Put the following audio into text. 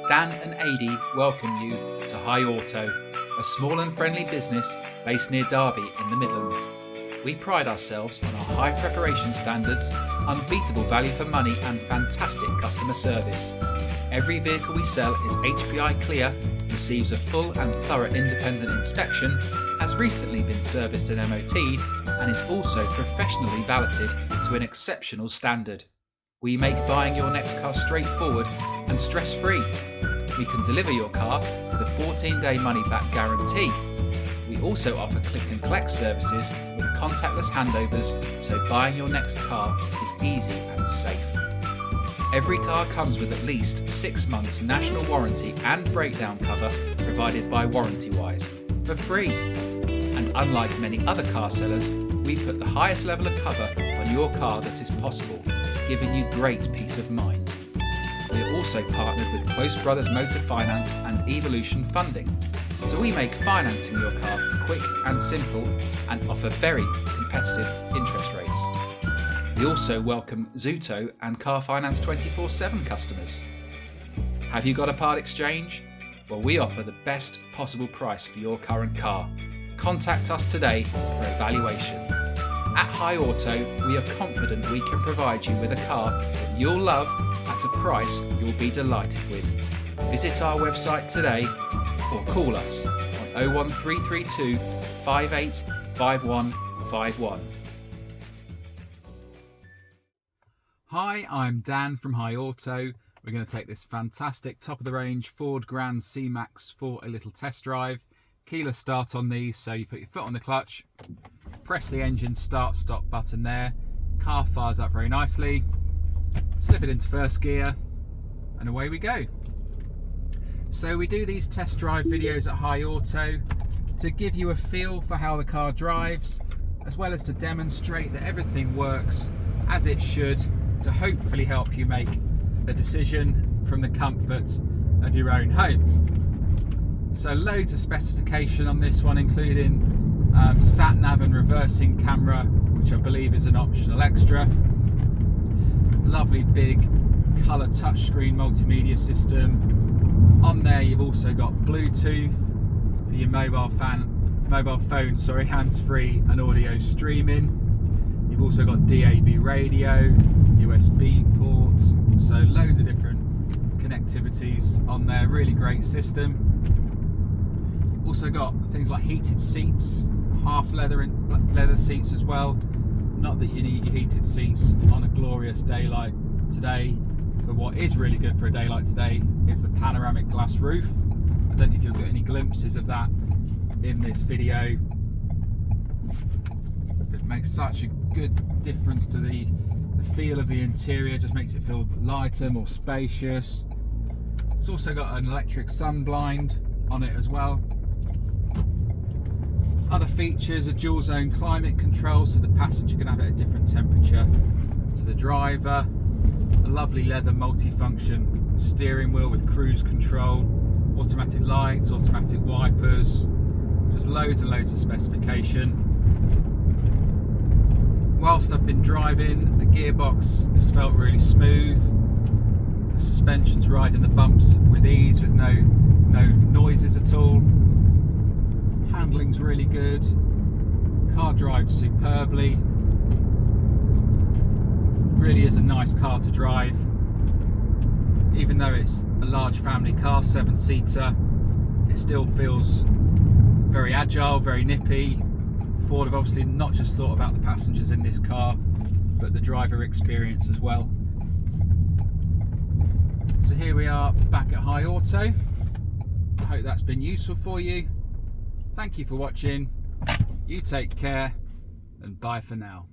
Dan and Adi welcome you to High Auto, a small and friendly business based near Derby in the Midlands. We pride ourselves on our high preparation standards, unbeatable value for money and fantastic customer service. Every vehicle we sell is HPI clear, receives a full and thorough independent inspection, has recently been serviced and MOT'd, and is also professionally valeted to an exceptional standard. We make buying your next car straightforward and stress-free. We can deliver your car with a 14-day money-back guarantee. We also offer click and collect services with contactless handovers, so buying your next car is easy and safe. Every car comes with at least 6 months national warranty and breakdown cover provided by WarrantyWise for free. And unlike many other car sellers, we put the highest level of cover on your car that is possible, giving you great peace of mind. We are also partnered with Close Brothers Motor Finance and Evolution Funding, so we make financing your car quick and simple and offer very competitive interest rates. We also welcome Zuto and Car Finance 24/7 customers. Have you got a part exchange? Well, we offer the best possible price for your current car. Contact us today for evaluation. At High Auto, we are confident we can provide you with a car that you'll love at a price you'll be delighted with. Visit our website today or call us on 01332 585151. Hi, I'm Dan from High Auto. We're going to take this fantastic top-of-the-range Ford Grand C-Max for a little test drive. Keyless start on these, so you put your foot on the clutch, press the engine start-stop button there, car fires up very nicely, slip it into first gear, and away we go. So we do these test drive videos at High Auto to give you a feel for how the car drives, as well as to demonstrate that everything works as it should, to hopefully help you make a decision from the comfort of your own home. So loads of specification on this one, including sat nav and reversing camera, which I believe is an optional extra. Lovely big colour touchscreen multimedia system. On there you've also got Bluetooth for your mobile phone, hands-free and audio streaming. You've also got DAB radio, USB ports, so loads of different connectivities on there. Really great system. Also got things like heated seats, half leather seats as well. Not that you need your heated seats on a glorious day like today, but what is really good for a day like today is the panoramic glass roof. I don't know if you'll get any glimpses of that in this video. It makes such a good difference to the feel of the interior, just makes it feel lighter, more spacious. It's also got an electric sun blind on it as well. Other features are dual zone climate control, so the passenger can have it at a different temperature to the driver. A lovely leather multifunction steering wheel with cruise control, automatic lights, automatic wipers, just loads and loads of specification. Whilst I've been driving, the gearbox has felt really smooth. The suspension's riding the bumps with ease, with no noises at all. Handling's really good. Car drives superbly. Really is a nice car to drive. Even though it's a large family car, 7-seater, it still feels very agile, very nippy. Ford have obviously not just thought about the passengers in this car, but the driver experience as well. So here we are back at High Auto. I hope that's been useful for you. Thank you for watching. You take care and bye for now.